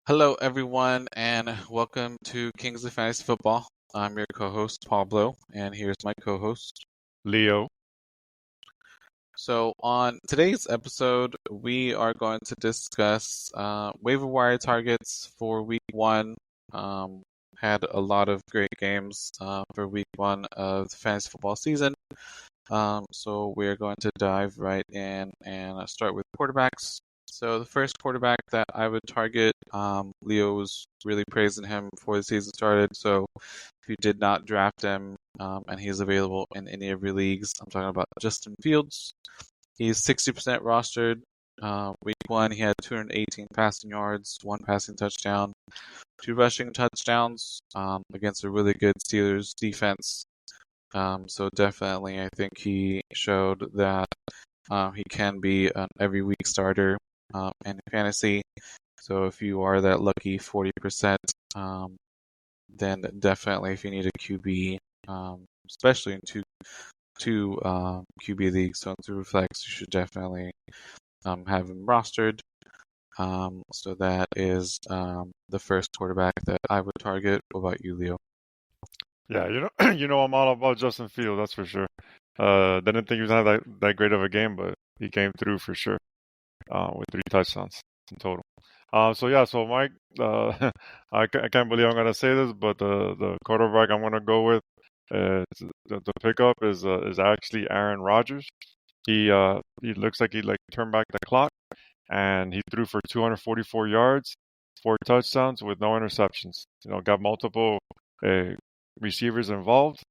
Hello, everyone, and welcome to Kingsley Fantasy Football. I'm your co-host, Pablo, and here's my co-host. Leo. So, on today's episode, we are going to discuss waiver wire targets for Week 1. Had a lot of great games for Week 1 of the fantasy football season. So we're going to dive right in and start with quarterbacks. So the first quarterback that I would target, Leo was really praising him before the season started. So if you did not draft him and he's available in any of your leagues, I'm talking about Justin Fields. He's 60% rostered. Week 1, he had 218 passing yards, 1 passing touchdown, 2 rushing touchdowns against a really good Steelers defense. So definitely, I think he showed that he can be an every week starter in fantasy. So if you are that lucky 40%, then definitely if you need a QB, especially in two QB leagues, so in through flex, you should definitely have him rostered. So that is the first quarterback that I would target. What about you, Leo? Yeah, I'm all about Justin Fields, that's for sure. Didn't think he was gonna have that great of a game, but he came through for sure. With 3 touchdowns in total. So Mike, I can't believe I'm gonna say this, but the quarterback I'm gonna go with, the pickup is actually Aaron Rodgers. He looks like he turned back the clock, and he threw for 244 yards, 4 touchdowns with no interceptions. Got multiple uh, receivers involved.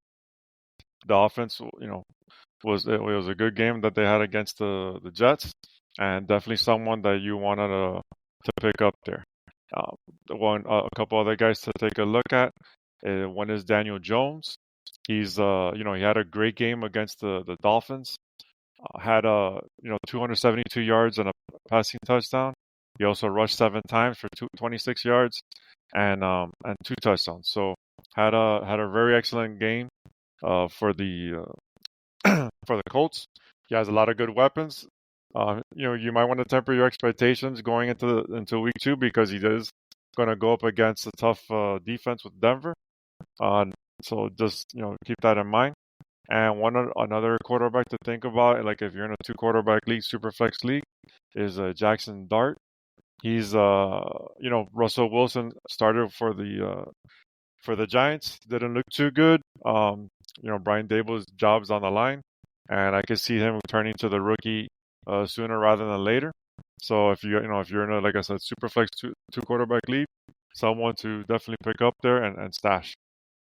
The offense, it was a good game that they had against the Jets, and definitely someone that you wanted to pick up there. A couple other guys to take a look at. One is Daniel Jones. He had a great game against the Dolphins. Had 272 yards and a passing touchdown. He also rushed 7 times for 26 yards and 2 touchdowns. So had a very excellent game for the for the Colts. He has a lot of good weapons. You might want to temper your expectations going into week 2 because he is going to go up against a tough defense with Denver. So just keep that in mind. And another quarterback to think about, like if you're in a 2 quarterback league, super flex league, is Jackson Dart. He's Russell Wilson started for the Giants. Didn't look too good. Brian Dable's job's on the line, and I could see him turning to the rookie sooner rather than later. So if you're in a, like I said, super flex two quarterback league, someone to definitely pick up there and stash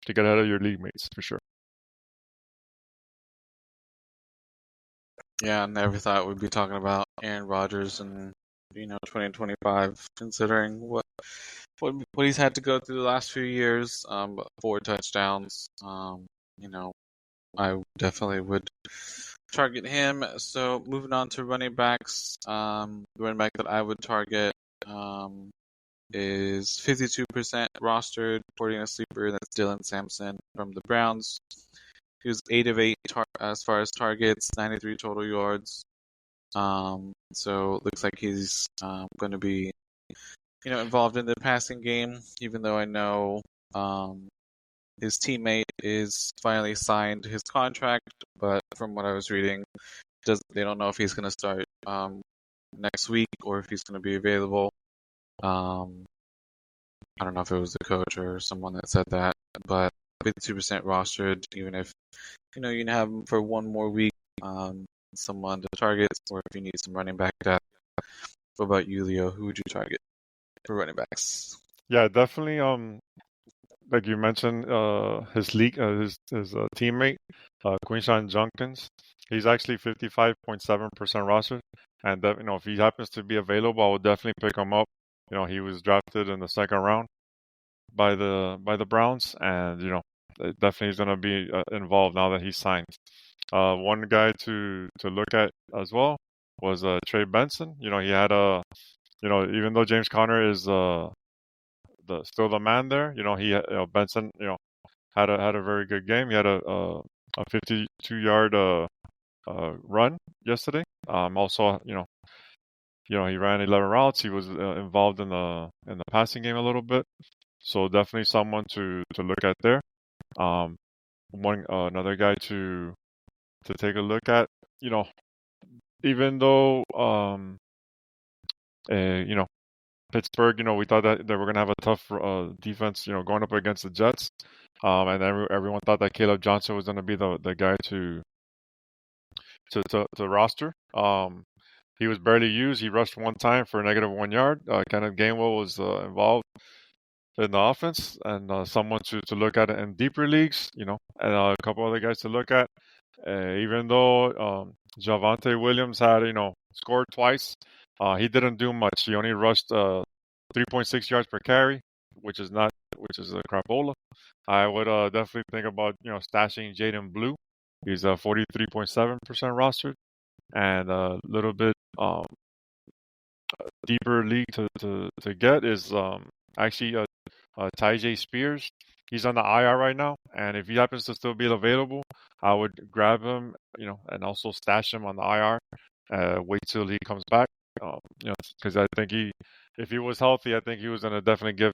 to get ahead of your league mates for sure. Yeah, I never thought we'd be talking about Aaron Rodgers in 2025, considering what he's had to go through the last few years. 4 touchdowns. I definitely would target him. So moving on to running backs. The running back that I would target is 52% rostered, according to Sleeper. That's Dylan Sampson from the Browns. He was 8 of 8 as far as targets, 93 total yards. So it looks like he's going to be, involved in the passing game, even though I know his teammate is finally signed his contract, but from what I was reading, they don't know if he's going to start next week or if he's going to be available. I don't know if it was the coach or someone that said that, but 52% rostered, even if you can have him for one more week, someone to target, or if you need some running back depth. What about you, Leo? Who would you target for running backs? Yeah, definitely. Like you mentioned, his league, his teammate, Quinshawn Junkins, he's actually 55.7% rostered, and if he happens to be available, I will definitely pick him up. He was drafted in the second round by the Browns, and definitely he's going to be involved now that he's signed. One guy to look at as well was Trey Benson. He had even though James Conner is still the man there, Benson had a very good game. He had a 52-yard run yesterday. Also, he ran 11 routes. He was involved in the passing game a little bit. So definitely someone to look at there. Um, another guy to take a look at. You know, even though you know, Pittsburgh, we thought that they were gonna have a tough defense, going up against the Jets. And everyone thought that Caleb Johnson was gonna be the guy to roster. He was barely used. He rushed one time for a -1 yard. Kenneth Gainwell was involved in the offense, and someone to look at in deeper leagues, and a couple other guys to look at. Even though Javonte Williams had, scored twice, he didn't do much. He only rushed 3.6 yards per carry, which is a crapola. I would definitely think about, stashing Jaden Blue. He's 43.7% rostered, and a little bit deeper league to get is actually Tyjae Spears. He's on the IR right now, and if he happens to still be available, I would grab him, and also stash him on the IR. Wait till he comes back, because I think if he was healthy, I think he was going to definitely give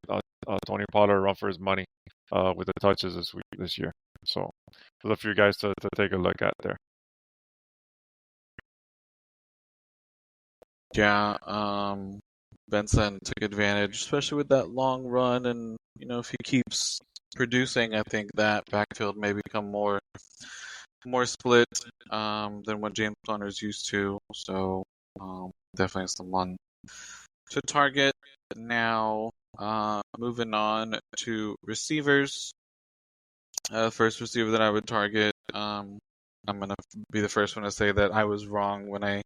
Tony Pollard a run for his money with the touches this year. So, for a few guys to take a look at there. Yeah, Benson took advantage, especially with that long run, and if he keeps producing, I think that backfield may become more split than what James Conner's used to. So definitely someone to target. Now, moving on to receivers. First receiver that I would target. I'm gonna be the first one to say that I was wrong when I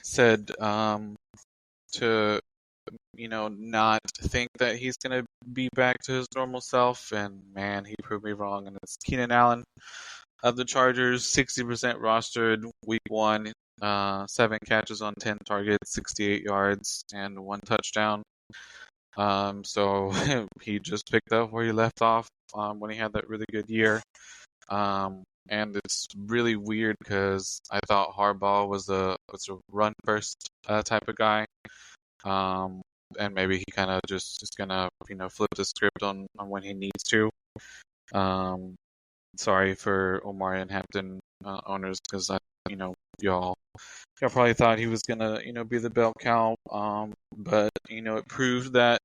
said to not think that he's gonna be back to his normal self, and man, he proved me wrong. And it's Keenan Allen of the Chargers, 60% rostered week 1, 7 catches on 10 targets, 68 yards, and 1 touchdown. So he just picked up where he left off when he had that really good year. And it's really weird because I thought Harbaugh was a run first type of guy. And maybe he kind of just is gonna flip the script on when he needs to. Sorry for Omari and Hampton owners, because y'all probably thought he was gonna be the bell cow. But it proved that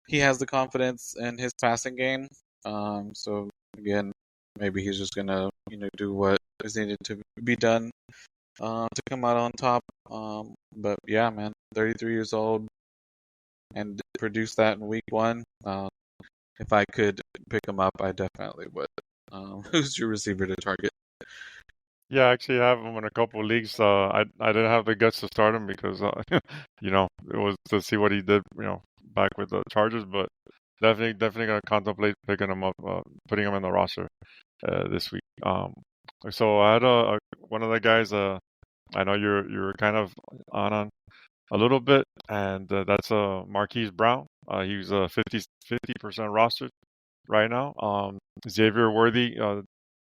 he has the confidence in his passing game. So again, maybe he's just gonna do what is needed to be done to come out on top. But yeah, man, 33 years old and produce that in week 1. If I could pick him up, I definitely would. Who's your receiver to target? Yeah, I actually have him in a couple of leagues. I didn't have the guts to start him because it was to see what he did, back with the Chargers. But definitely gonna contemplate picking him up, putting him in the roster this week. So I had one of the guys. I know you're kind of on a little bit, and that's Marquise Brown. He's 50% rostered right now. Xavier Worthy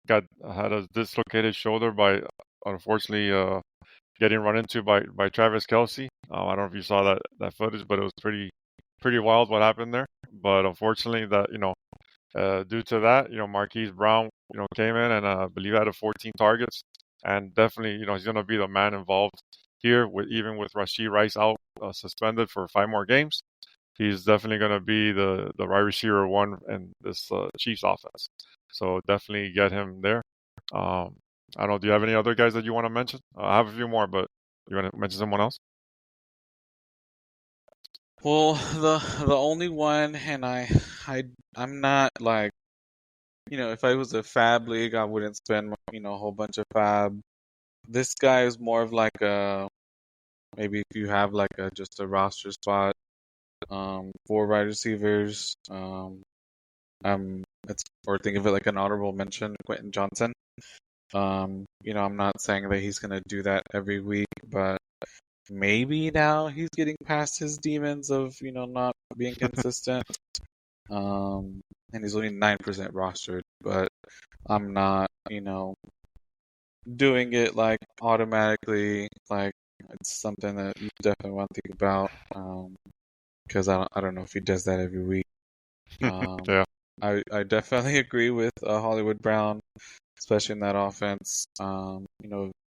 had a dislocated shoulder by unfortunately getting run into by Travis Kelce. I don't know if you saw that footage, but it was pretty wild what happened there. But unfortunately, that due to that, Marquise Brown came in and I believe had 14 targets, and definitely he's going to be the man involved here even with Rashee Rice out suspended for 5 more games. He's definitely going to be the wide receiver 1 in this Chiefs offense. So definitely get him there. I don't know. Do you have any other guys that you want to mention? I have a few more, but you want to mention someone else? Well, the only one, and I'm not like, if I was a fab league, I wouldn't spend a whole bunch of fab. This guy is more of like maybe if you have like just a roster spot, 4 wide receivers, or think of it like an honorable mention, Quentin Johnson. I'm not saying that he's gonna do that every week, but maybe now he's getting past his demons of not being consistent. And he's only 9% rostered, but I'm not doing it like automatically like It's something that you definitely want to think about. Because I don't know if he does that every week. Um, Yeah. I definitely agree with Hollywood Brown, especially in that offense.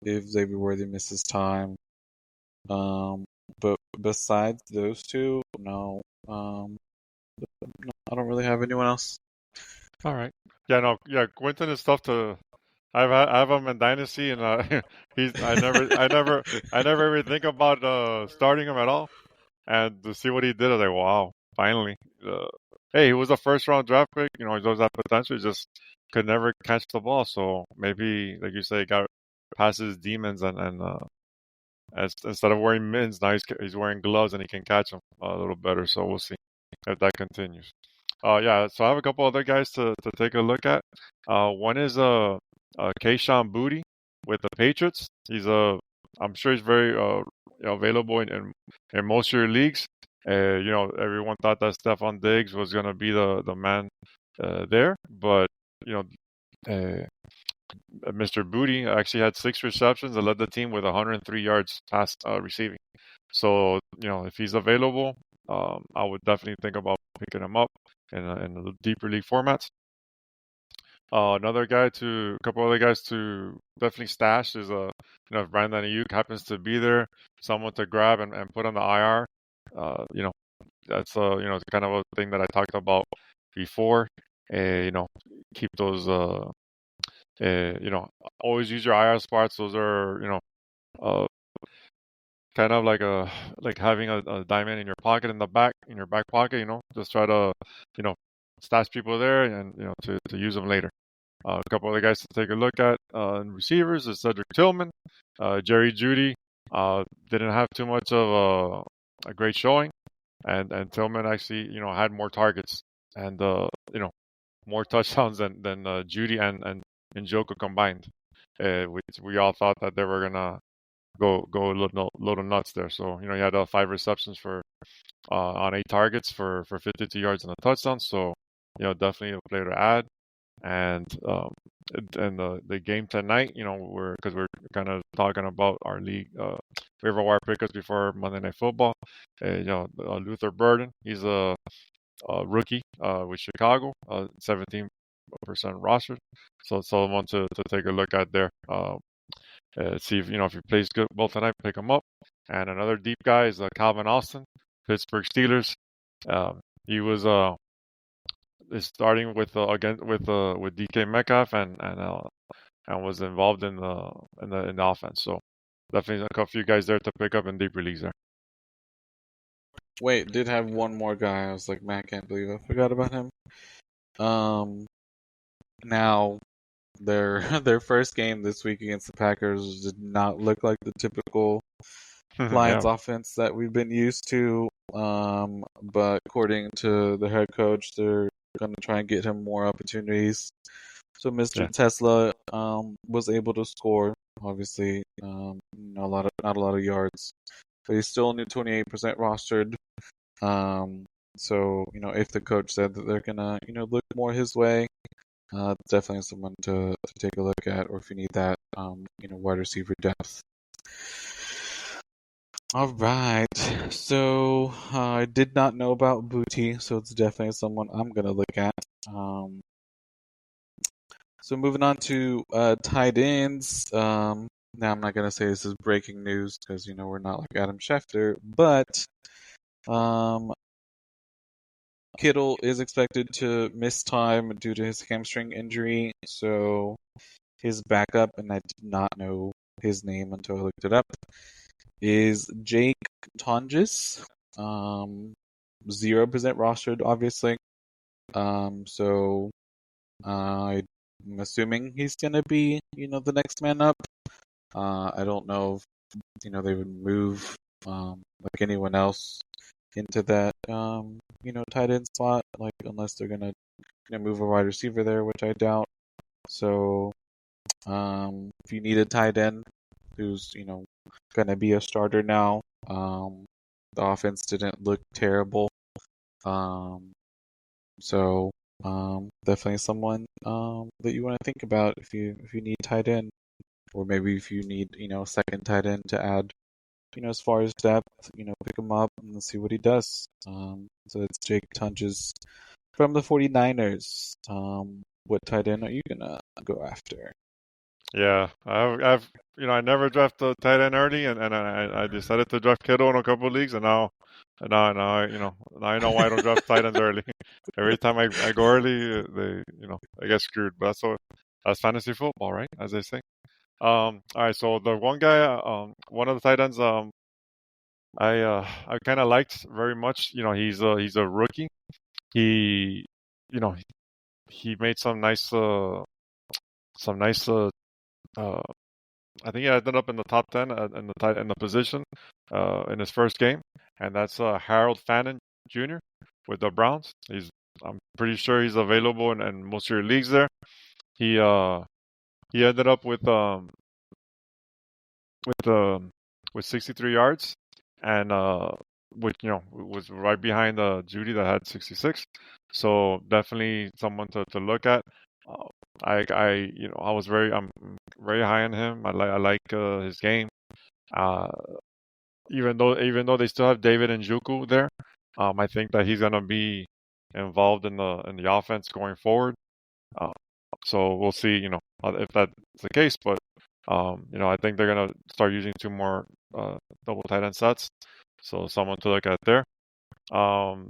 If Xavier Worthy misses time. But besides those two, no. No, I don't really have anyone else. All right. Yeah, no, yeah, Quentin is tough to. I have him in dynasty, and I never even think about starting him at all. And to see what he did, I was like, wow, finally. Uh, hey, he was a first round draft pick. You know, he does have potential. He just could never catch the ball. So maybe, like you say, got past his demons, instead of wearing mittens, now he's wearing gloves and he can catch them a little better. So we'll see if that continues. Yeah, so I have a couple other guys to take a look at. One is Kayshawn Booty with the Patriots. I'm sure he's very available in most of your leagues. Everyone thought that Stephon Diggs was gonna be the man there, but you know, Mr. Booty actually had 6 receptions and led the team with 103 yards pass receiving. So if he's available, I would definitely think about picking him up in the deeper league formats. A couple other guys to definitely stash is if Brandon Ayuk happens to be there, someone to grab and put on the IR. That's kind of a thing that I talked about before. Keep those. Always use your IR spots. Those are uh, kind of like having a diamond in your pocket in your back pocket. Just try to you know stash people there and to use them later. A couple other guys to take a look at in receivers is Cedric Tillman, Jerry Jeudy. Didn't have too much of a great showing, and Tillman actually had more targets and more touchdowns than Judy and Joker combined. Which we all thought that they were gonna go a little nuts there. So he had 5 receptions for on 8 targets for 52 yards and a touchdown. So definitely a player to add. And the game tonight, we're kind of talking about our league waiver wire pickups before Monday Night Football. Luther Burden, he's a rookie with Chicago, 17% roster. So it's someone to take a look at there. See if he plays good well tonight, pick him up. And another deep guy is Calvin Austin, Pittsburgh Steelers. He was is starting with again with DK Metcalf and was involved in the offense. So definitely a few guys there to pick up in deep leagues there. Wait, did have one more guy. I was like, man, I can't believe I forgot about him. Now their their first game this week against the Packers did not look like the typical Yeah, Lions offense that we've been used to. But according to the head coach, they're going to try and get him more opportunities. So Mr. yeah, Tesla was able to score, obviously, not a lot of yards, but he's still only 28% rostered. So if the coach said that they're gonna look more his way, definitely someone to take a look at, or if you need that wide receiver depth. All right. So I did not know about Booty, so it's definitely someone I'm gonna look at. So moving on to tight ends. Now I'm not gonna say this is breaking news because we're not like Adam Schefter, but um, Kittle is expected to miss time due to his hamstring injury. So his backup, and I did not know his name until I looked it up, is Jake Tonges. 0% rostered, obviously. So I'm assuming he's gonna be, the next man up. I don't know if, they would move like anyone else into that, tight end spot, like unless they're gonna, move a wide receiver there, which I doubt. So, if you need a tight end who's, gonna be a starter now, the offense didn't look terrible. Um, so definitely someone that you want to think about if you need tight end, or maybe if you need a second tight end to add. as far as depth, pick him up and see what he does. So it's Jake Tunges from the 49ers. What tight end are you gonna go after? Yeah, I never draft a tight end early, and I decided to draft Kittle in a couple of leagues, and now now I know why I don't draft tight ends early. Every time I go early, I get screwed. But that's fantasy football, right? As they say. All right. So the one guy, one of the tight ends, I kind of liked very much. He's a rookie. He, you know, he made some nice. Uh, I think he ended up in the top 10 in the position in his first game, and that's Harold Fannin Jr. with the Browns. I'm pretty sure he's available in most of your leagues there. He uh he ended up with um with 63 yards, and which was right behind Judy that had 66. So definitely someone to look at. Uh, I'm very high on him. I like his game. Uh, even though they still have David Njoku there, I think that he's gonna be involved in the offense going forward. Uh, so we'll see, if that's the case. But I think they're gonna start using two more double tight end sets. So someone to look at there.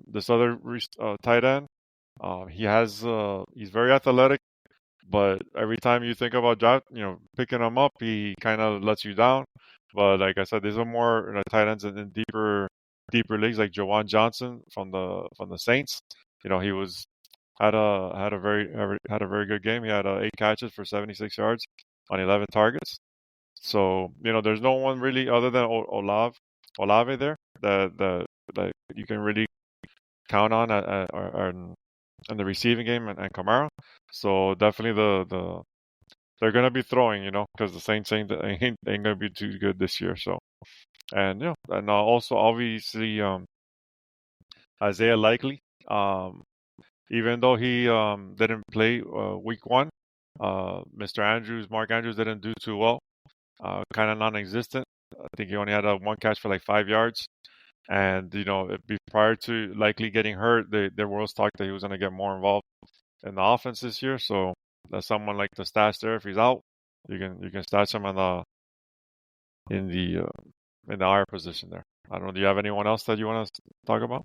This other tight end, he's very athletic, but every time you think about picking him up, he kind of lets you down. But like I said, these are more tight ends in deeper leagues, like Jawan Johnson from the Saints. He had a very good game. He had 8 catches for 76 yards on 11 targets. So there's no one really other than Olave there that you can really count on in the receiving game and Kamara. So definitely they're gonna be throwing, because the Saints ain't gonna be too good this year. So and also obviously Isaiah Likely, even though he didn't play week 1, Mark Andrews didn't do too well, kind of non-existent. I think he only had one catch for like 5 yards. And prior to Likely getting hurt, there was talk that he was going to get more involved in the offense this year. So that's someone like the stash there. If he's out, you can stash him in the IR position there. I don't know. Do you have anyone else that you want to talk about?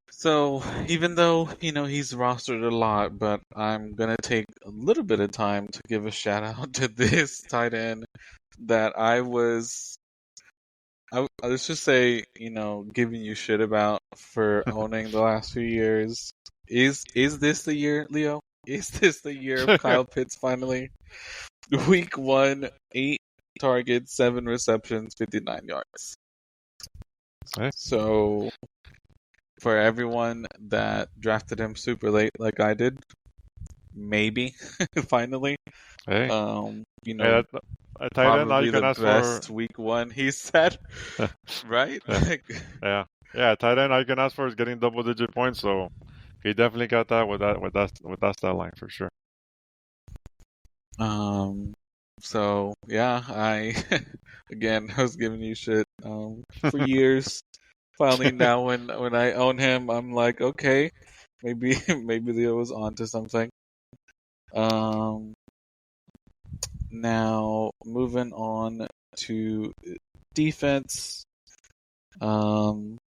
So even though he's rostered a lot, but I'm gonna take a little bit of time to give a shout out to this tight end that let's just say, giving you shit about for owning the last few years. Is this the year, Leo? Is this the year of Kyle Pitts finally? Week 1, 8 targets, 7 receptions, 59 yards. Hey. So for everyone that drafted him super late like I did, maybe finally. Hey. Hey, a tight end now you can the ask best for. week 1 he said, right? Yeah, tight end all you can ask for is getting double-digit points. So he definitely got that with that stat line for sure. So yeah, I again I was giving you shit for years. Finally now when I own him, I'm like, okay, maybe Leo was onto something. Now moving on to defense. Now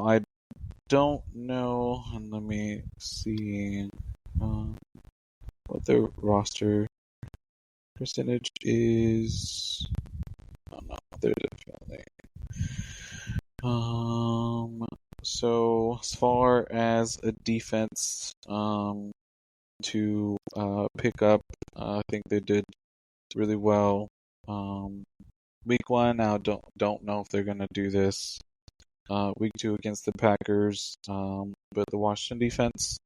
I don't know, and let me see what their roster percentage is. Oh no, they're definitely. So as far as a defense, to pick up, I think they did really well. Week 1, now don't know if they're gonna do this. Week 2 against the Packers, but the Washington defense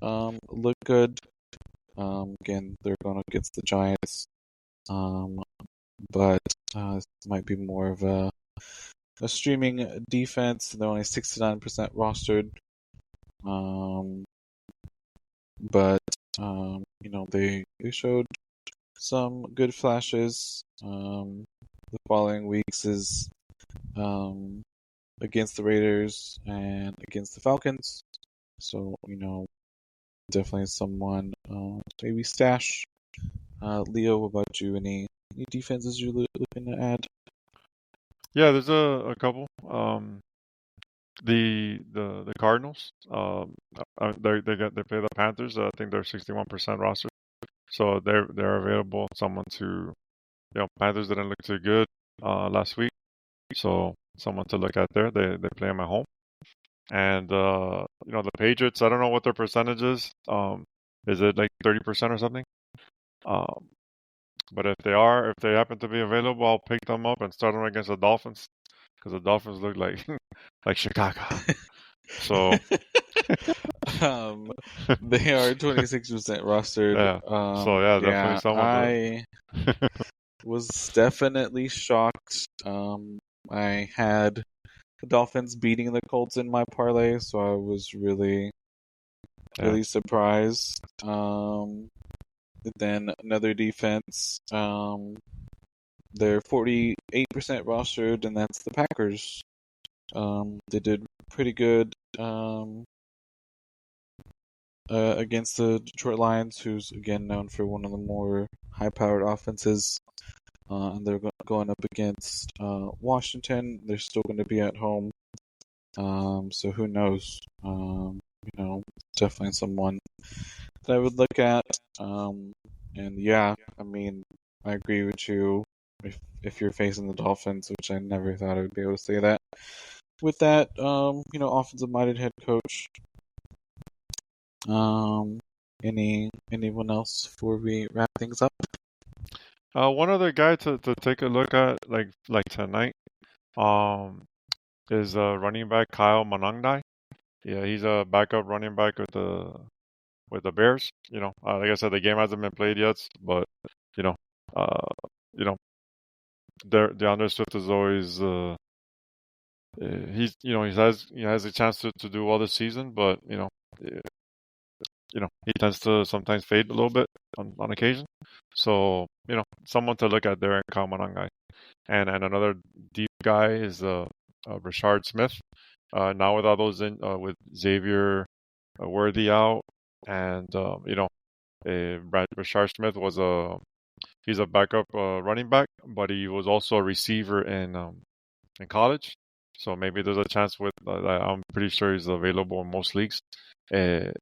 looked good. Again, they're going against the Giants, but this might be more of a streaming defense. They're only 69% rostered, but they showed some good flashes. The following weeks is against the Raiders and against the Falcons. So, definitely someone maybe stash. Leo, what about you? Any defenses you're looking to add? Yeah, there's a couple. The Cardinals. They play the Panthers. I think they're 61% roster, so they're available. Someone to Panthers didn't look too good last week, so someone to look at there. They play them at home, and the Patriots. I don't know what their percentage is it like 30% or something? Um, but if they happen to be available, I'll pick them up and start them against the Dolphins because the Dolphins look like like Chicago. So um, they are 26% rostered. yeah, so yeah, definitely Yeah, someone I to. was definitely shocked. I had the Dolphins beating the Colts in my parlay, so I was really, Yeah. really surprised. Then another defense. They're 48% rostered, and that's the Packers. They did pretty good against the Detroit Lions, who's again known for one of the more high-powered offenses. And they're going up against Washington. They're still going to be at home. So who knows? Definitely someone that I would look at. And yeah, I mean, I agree with you. If you're facing the Dolphins, which I never thought I would be able to say that. With that, offensive minded head coach. Um, anyone else before we wrap things up? One other guy to take a look at like tonight um is running back Kyle Monangdai. Yeah, he's a backup running back with the Bears. Like I said, the game hasn't been played yet, but you know, uh, you know, DeAndre Swift is always he has a chance to do well this season, but uh, he tends to sometimes fade a little bit on occasion. So someone to look at there in Kamanangai. And another deep guy is Rashard Smith. Now with all those with Xavier Worthy out, and Rashard Smith he's a backup running back, but he was also a receiver in college. So maybe there's a chance with I'm pretty sure he's available in most leagues. Uh,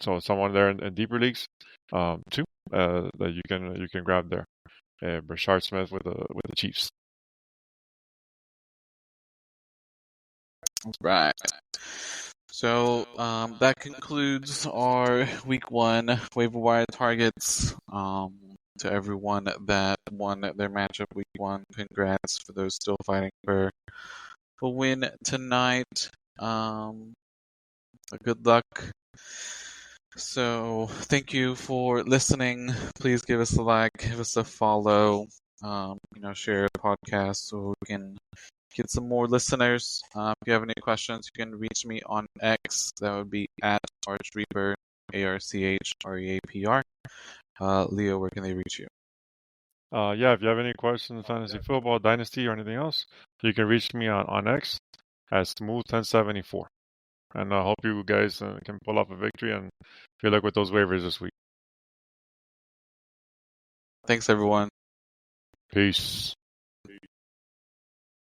so someone there in deeper leagues, too, that you can grab there. Rashard Smith with the Chiefs. Right. So that concludes our week 1 waiver wire targets. To everyone that won their matchup week 1, congrats. For those still fighting for a win tonight, good luck. So thank you for listening. Please give us a like, give us a follow. Share the podcast so we can get some more listeners. If you have any questions, you can reach me on X. That would be at ArchReaper, ARCHREAPR. Leo, where can they reach you? Yeah, if you have any questions, fantasy football, dynasty, or anything else, you can reach me on X at Smooth1074. And I hope you guys can pull off a victory and good luck with those waivers this week. Thanks, everyone. Peace.